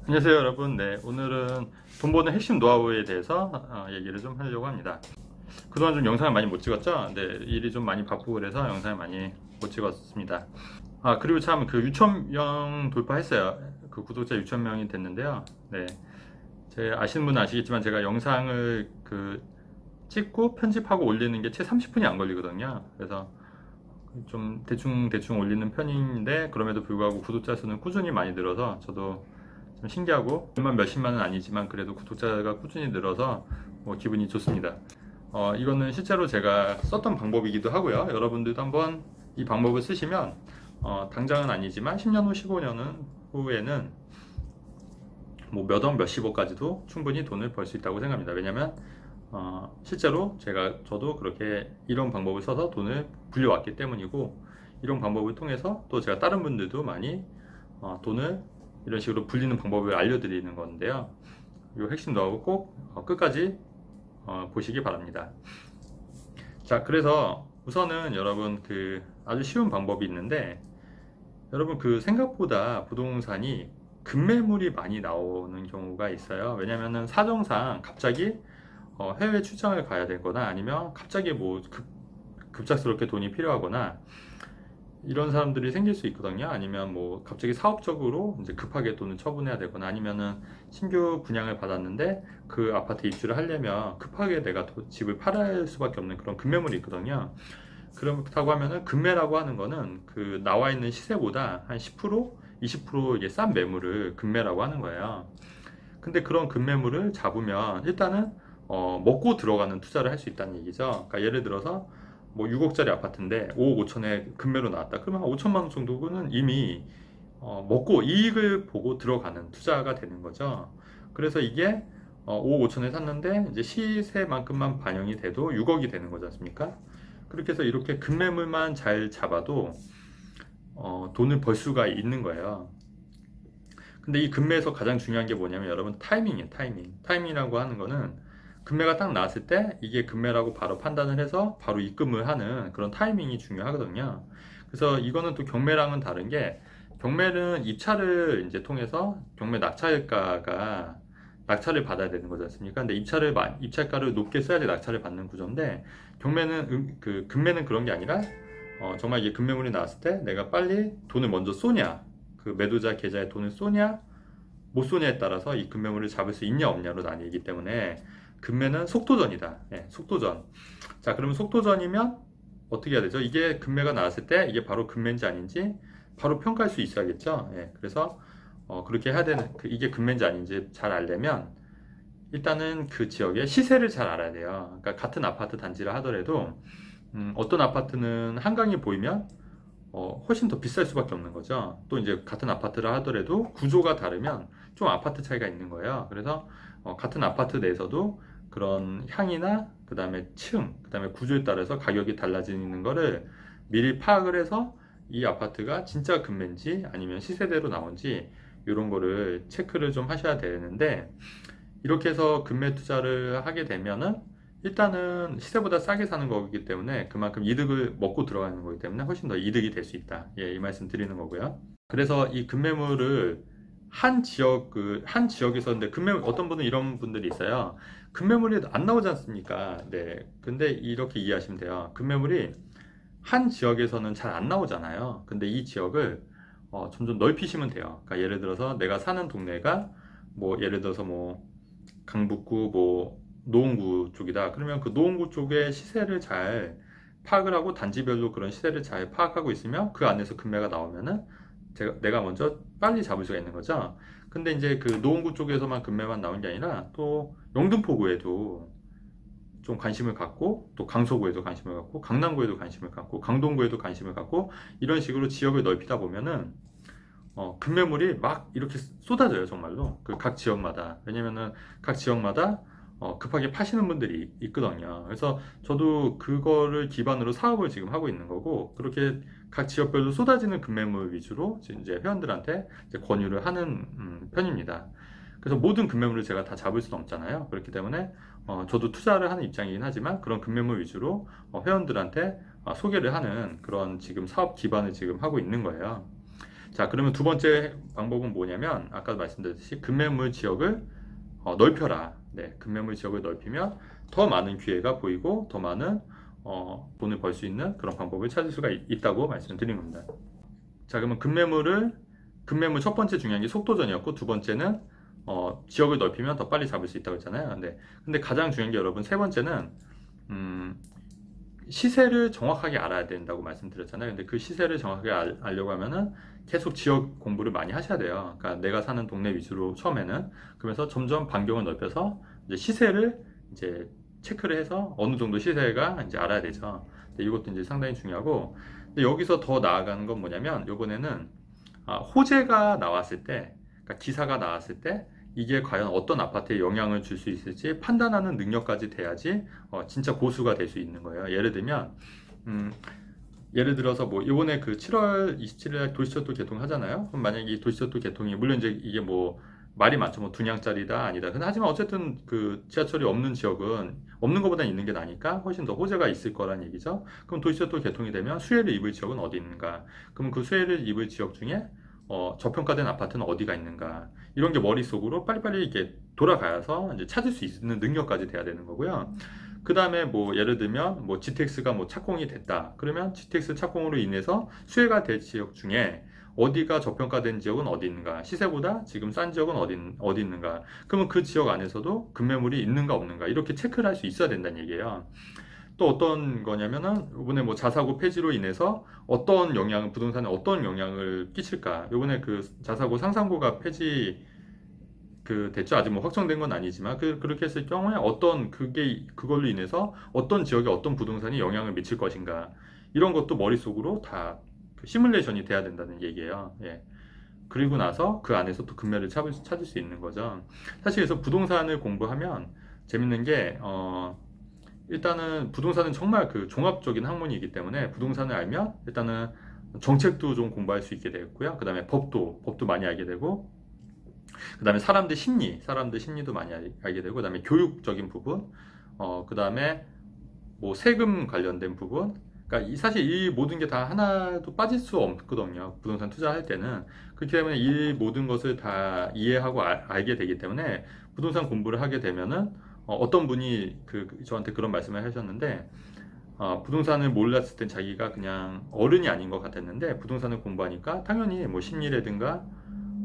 안녕하세요 여러분. 네, 오늘은 돈 버는 핵심 노하우에 대해서 얘기를 좀 하려고 합니다. 그동안 좀 영상을 많이 못 찍었죠? 네, 일이 좀 많이 바쁘고 그래서 영상을 많이 못 찍었습니다. 그리고 참 그 6,000명 돌파했어요. 그 구독자 6,000명이 됐는데요. 네, 아시는 분은 아시겠지만 제가 영상을 찍고 편집하고 올리는 게 채 30분이 안 걸리거든요. 그래서 좀 대충 올리는 편인데, 그럼에도 불구하고 구독자 수는 꾸준히 많이 늘어서 저도 좀 신기하고, 몇십만은 아니지만 그래도 구독자가 꾸준히 늘어서 기분이 좋습니다. 이거는 실제로 제가 썼던 방법이기도 하고요. 여러분들도 한번 이 방법을 쓰시면 당장은 아니지만 10년 후, 15년 후에는 뭐 몇억, 몇십억까지도 충분히 돈을 벌 수 있다고 생각합니다. 왜냐면 실제로 저도 그렇게 이런 방법을 써서 돈을 불려왔기 때문이고, 이런 방법을 통해서 또 제가 다른 분들도 많이 돈을 이런 식으로 불리는 방법을 알려드리는 건데요. 이 핵심 노하우 꼭 끝까지 보시기 바랍니다. 자, 그래서 우선은 여러분 아주 쉬운 방법이 있는데, 여러분 생각보다 부동산이 급매물이 많이 나오는 경우가 있어요. 왜냐면은 사정상 갑자기 해외 출장을 가야 되거나, 아니면 갑자기 급작스럽게 돈이 필요하거나 이런 사람들이 생길 수 있거든요. 아니면 갑자기 사업적으로 이제 급하게 돈을 처분해야 되거나, 아니면은 신규 분양을 받았는데 그 아파트 입주를 하려면 급하게 내가 집을 팔아야 할 수밖에 없는 그런 급매물이 있거든요. 그렇다고 하면은 급매라고 하는 거는 나와 있는 시세보다 한 10%, 20% 이게 싼 매물을 급매라고 하는 거예요. 근데 그런 급매물을 잡으면 일단은 먹고 들어가는 투자를 할 수 있다는 얘기죠. 그러니까 예를 들어서 6억짜리 아파트인데 5억 5천에 급매로 나왔다. 그러면 5천만 원 정도는 이미 먹고 이익을 보고 들어가는 투자가 되는 거죠. 그래서 이게 5억 5천에 샀는데 이제 시세만큼만 반영이 돼도 6억이 되는 거지 않습니까? 그렇게 해서 이렇게 급매물만 잘 잡아도 돈을 벌 수가 있는 거예요. 근데 이 급매에서 가장 중요한 게 뭐냐면 여러분, 타이밍이에요. 타이밍이라고 하는 거는 급매가 딱 나왔을 때 이게 급매라고 바로 판단을 해서 바로 입금을 하는 그런 타이밍이 중요하거든요. 그래서 이거는 또 경매랑은 다른 게, 경매는 입찰을 이제 통해서 경매 낙찰을 받아야 되는 거지 않습니까? 근데 입찰가를 높게 써야지 낙찰을 받는 구조인데, 경매는 급매는 그런 게 아니라 정말 이게 급매물이 나왔을 때 내가 빨리 돈을 먼저 쏘냐, 매도자 계좌에 돈을 쏘냐 못 쏘냐에 따라서 이 급매물을 잡을 수 있냐 없냐로 나뉘기 때문에 급매는 속도전이다. 속도전. 자, 그러면 속도전이면 어떻게 해야 되죠? 이게 급매가 나왔을 때 이게 바로 급매인지 아닌지 바로 평가할 수 있어야겠죠. 그래서 그렇게 해야 되는, 이게 급매인지 아닌지 잘 알려면 일단은 그 지역의 시세를 잘 알아야 돼요. 그러니까 같은 아파트 단지를 하더라도 어떤 아파트는 한강이 보이면 훨씬 더 비쌀 수밖에 없는 거죠. 또 이제 같은 아파트를 하더라도 구조가 다르면 좀 아파트 차이가 있는 거예요. 그래서 같은 아파트 내에서도 그런 향이나 그 다음에 그 다음에 구조에 따라서 가격이 달라지는 거를 미리 파악을 해서 이 아파트가 진짜 급매인지 아니면 시세대로 나온지 이런 거를 체크를 좀 하셔야 되는데, 이렇게 해서 급매 투자를 하게 되면은 일단은 시세보다 싸게 사는 거기 때문에 그만큼 이득을 먹고 들어가는 거기 때문에 훨씬 더 이득이 될 수 있다. 이 말씀 드리는 거고요. 그래서 이 급매물을 한 지역에서, 근데 어떤 분은 이런 분들이 있어요. 급매물이 안 나오지 않습니까? 네. 근데 이렇게 이해하시면 돼요. 급매물이 한 지역에서는 잘 안 나오잖아요. 근데 이 지역을 점점 넓히시면 돼요. 그러니까 예를 들어서 내가 사는 동네가 예를 들어서 강북구 노원구 쪽이다. 그러면 그 노원구 쪽의 시세를 잘 파악을 하고 단지별로 그런 시세를 잘 파악하고 있으면 그 안에서 급매가 나오면은 내가 먼저 빨리 잡을 수가 있는 거죠. 근데 이제 그 노원구 쪽에서만 급매만 나온 게 아니라 또 영등포구에도 좀 관심을 갖고, 또 강서구에도 관심을 갖고, 강남구에도 관심을 갖고, 강동구에도 관심을 갖고, 이런 식으로 지역을 넓히다 보면은 급매물이 막 이렇게 쏟아져요, 정말로. 각 지역마다. 왜냐면은 각 지역마다 급하게 파시는 분들이 있거든요. 그래서 저도 그거를 기반으로 사업을 지금 하고 있는 거고, 그렇게 각 지역별로 쏟아지는 급매물 위주로 이제 회원들한테 이제 권유를 하는 편입니다. 그래서 모든 급매물을 제가 다 잡을 수는 없잖아요. 그렇기 때문에 저도 투자를 하는 입장이긴 하지만 그런 급매물 위주로 회원들한테 소개를 하는 그런 지금 사업 기반을 지금 하고 있는 거예요. 자, 그러면 두 번째 방법은 뭐냐면 아까 말씀드렸듯이 급매물 지역을 넓혀라. 네, 급매물 지역을 넓히면 더 많은 기회가 보이고 더 많은 돈을 벌 수 있는 그런 방법을 찾을 수가 있다고 말씀드린 겁니다. 자, 그러면 급매물 첫 번째 중요한 게 속도전이었고, 두 번째는 지역을 넓히면 더 빨리 잡을 수 있다고 했잖아요. 근데 가장 중요한 게 여러분 세 번째는 시세를 정확하게 알아야 된다고 말씀드렸잖아요. 근데 그 시세를 정확하게 알려고 하면은 계속 지역 공부를 많이 하셔야 돼요. 그러니까 내가 사는 동네 위주로 처음에는, 그러면서 점점 반경을 넓혀서 이제 시세를 이제 체크를 해서 어느 정도 시세가 이제 알아야 되죠. 근데 이것도 이제 상당히 중요하고, 근데 여기서 더 나아가는 건 뭐냐면 이번에는 호재가 나왔을 때, 그러니까 기사가 나왔을 때 이게 과연 어떤 아파트에 영향을 줄 수 있을지 판단하는 능력까지 돼야지 진짜 고수가 될 수 있는 거예요. 예를 들어서 뭐 이번에 그 7월 27일 도시철도 개통하잖아요. 그럼 만약에 이 도시철도 개통이, 물론 이제 이게 뭐 말이 많죠. 뭐 분양짜리다 아니다. 근데 하지만 어쨌든 그 지하철이 없는 지역은 없는 것보다 있는 게 나니까 훨씬 더 호재가 있을 거란 얘기죠. 그럼 도시철도 개통이 되면 수혜를 입을 지역은 어디 있는가? 그럼 그 수혜를 입을 지역 중에 저평가된 아파트는 어디가 있는가, 이런 게 머릿속으로 빨리빨리 이렇게 돌아가서 이제 찾을 수 있는 능력까지 돼야 되는 거고요. 그 다음에 뭐 예를 들면 뭐 GTX가 뭐 착공이 됐다. 그러면 GTX 착공으로 인해서 수혜가 될 지역 중에 어디가 저평가된 지역은 어디 있는가, 시세보다 지금 싼 지역은 어디 있는가, 그러면 그 지역 안에서도 급매물이 있는가 없는가 이렇게 체크를 할 수 있어야 된다는 얘기예요. 또 어떤 거냐면은 이번에 뭐 자사고 폐지로 인해서 어떤 영향을, 부동산에 어떤 영향을 끼칠까. 이번에 그 자사고 상산고가 폐지 됐죠. 아직 뭐 확정된 건 아니지만 그렇게 했을 경우에 그걸로 인해서 어떤 지역에 어떤 부동산이 영향을 미칠 것인가, 이런 것도 머릿속으로 다 시뮬레이션이 돼야 된다는 얘기예요. 예. 그리고 나서 그 안에서 또 급매를 찾을 수 있는 거죠. 사실 그래서 부동산을 공부하면 재밌는 게 일단은 부동산은 정말 그 종합적인 학문이기 때문에 부동산을 알면 일단은 정책도 좀 공부할 수 있게 되겠고요. 그 다음에 법도 많이 알게 되고, 그 다음에 사람들 심리도 많이 알게 되고, 그 다음에 교육적인 부분, 그 다음에 뭐 세금 관련된 부분, 그러니까 사실 이 모든 게 다 하나도 빠질 수 없거든요. 부동산 투자할 때는. 그렇기 때문에 이 모든 것을 다 이해하고 알게 되기 때문에 부동산 공부를 하게 되면은 어떤 분이 저한테 그런 말씀을 하셨는데, 부동산을 몰랐을 땐 자기가 그냥 어른이 아닌 것 같았는데 부동산을 공부하니까 당연히 뭐 심리라든가,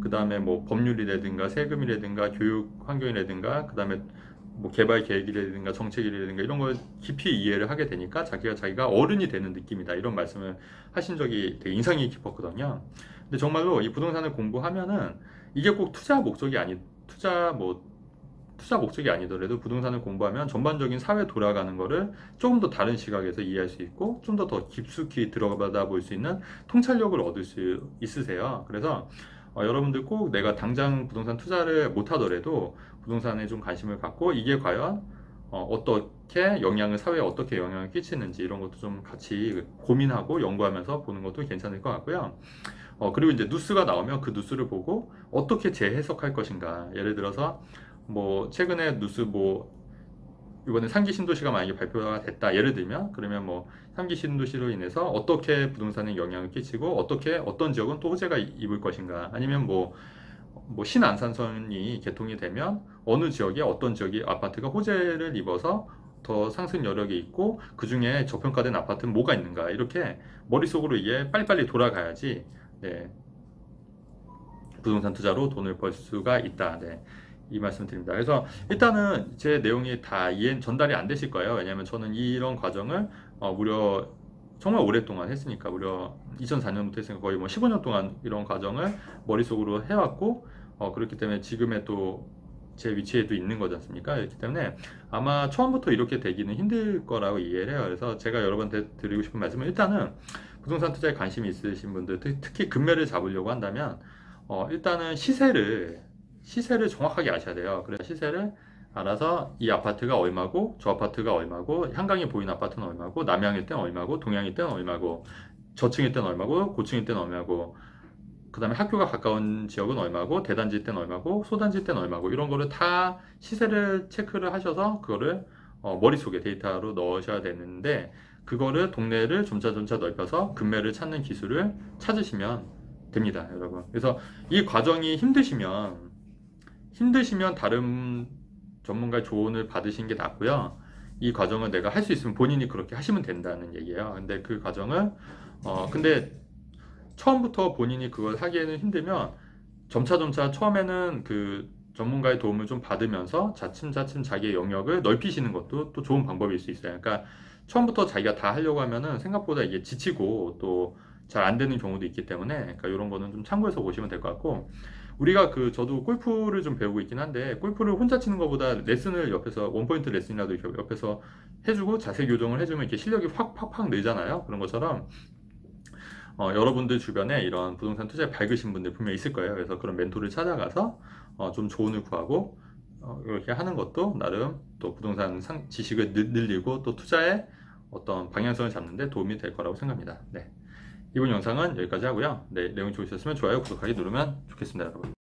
그 다음에 뭐 법률이라든가 세금이라든가 교육 환경이라든가, 그 다음에 뭐 개발 계획이라든가 정책이라든가 이런 걸 깊이 이해를 하게 되니까 자기가 어른이 되는 느낌이다, 이런 말씀을 하신 적이 되게 인상이 깊었거든요. 근데 정말로 이 부동산을 공부하면은 이게 꼭 투자 목적이 아니더라도 부동산을 공부하면 전반적인 사회 돌아가는 거를 조금 더 다른 시각에서 이해할 수 있고 좀 더 깊숙이 들어가다 볼 수 있는 통찰력을 얻을 수 있으세요. 그래서 여러분들 꼭 내가 당장 부동산 투자를 못 하더라도 부동산에 좀 관심을 갖고 이게 과연 사회에 어떻게 영향을 끼치는지 이런 것도 좀 같이 고민하고 연구하면서 보는 것도 괜찮을 것 같고요. 그리고 이제 뉴스가 나오면 그 뉴스를 보고 어떻게 재해석할 것인가. 예를 들어서 뭐 최근에 뉴스 이번에 3기 신도시가 만약에 발표가 됐다, 예를 들면, 그러면 뭐 3기 신도시로 인해서 어떻게 부동산에 영향을 끼치고 어떤 지역은 또 호재가 입을 것인가, 아니면 뭐 신안산선이 개통이 되면 어느 지역에 어떤 지역이 아파트가 호재를 입어서 더 상승 여력이 있고 그 중에 저평가된 아파트는 뭐가 있는가, 이렇게 머릿속으로 이게 빨리빨리 돌아가야지 부동산 투자로 돈을 벌 수가 있다. 이 말씀 드립니다. 그래서 일단은 제 내용이 다 전달이 안 되실 거예요. 왜냐하면 저는 이런 과정을 무려 정말 오랫동안 했으니까, 무려 2004년부터 했으니까 거의 뭐 15년 동안 이런 과정을 머릿속으로 해왔고, 그렇기 때문에 지금의 또 제 위치에도 있는 거지 않습니까? 그렇기 때문에 아마 처음부터 이렇게 되기는 힘들 거라고 이해를 해요. 그래서 제가 여러분한테 드리고 싶은 말씀은, 일단은 부동산 투자에 관심이 있으신 분들, 특히 급매를 잡으려고 한다면 일단은 시세를 정확하게 아셔야 돼요. 그래서 시세를 알아서 이 아파트가 얼마고 저 아파트가 얼마고, 한강이 보이는 아파트는 얼마고, 남향일 땐 얼마고, 동향일 땐 얼마고, 저층일 땐 얼마고, 고층일 땐 얼마고, 그 다음에 학교가 가까운 지역은 얼마고, 대단지일 땐 얼마고, 소단지일 땐 얼마고, 이런 거를 다 시세를 체크를 하셔서 그거를 머릿속에 데이터로 넣으셔야 되는데, 그거를 동네를 점차 넓혀서 급매를 찾는 기술을 찾으시면 됩니다, 여러분. 그래서 이 과정이 힘드시면 다른 전문가의 조언을 받으시는 게 낫고요. 이 과정을 내가 할 수 있으면 본인이 그렇게 하시면 된다는 얘기예요. 근데 그 과정을 근데 처음부터 본인이 그걸 하기에는 힘들면 점차 처음에는 그 전문가의 도움을 좀 받으면서 차츰 자기의 영역을 넓히시는 것도 또 좋은 방법일 수 있어요. 그러니까 처음부터 자기가 다 하려고 하면은 생각보다 이게 지치고 또 잘 안 되는 경우도 있기 때문에, 그러니까 이런 거는 좀 참고해서 보시면 될 것 같고, 우리가 저도 골프를 좀 배우고 있긴 한데, 골프를 혼자 치는 것보다 레슨을 옆에서 원포인트 레슨이라도 이렇게 옆에서 해주고 자세 교정을 해주면 이렇게 실력이 확 늘잖아요. 그런 것처럼 여러분들 주변에 이런 부동산 투자에 밝으신 분들 분명히 있을 거예요. 그래서 그런 멘토를 찾아가서 좀 조언을 구하고 이렇게 하는 것도 나름 또 부동산 지식을 늘리고 또 투자의 어떤 방향성을 잡는 데 도움이 될 거라고 생각합니다. 네. 이번 영상은 여기까지 하고요. 네, 내용이 좋으셨으면 좋아요, 구독하기 누르면 좋겠습니다, 여러분.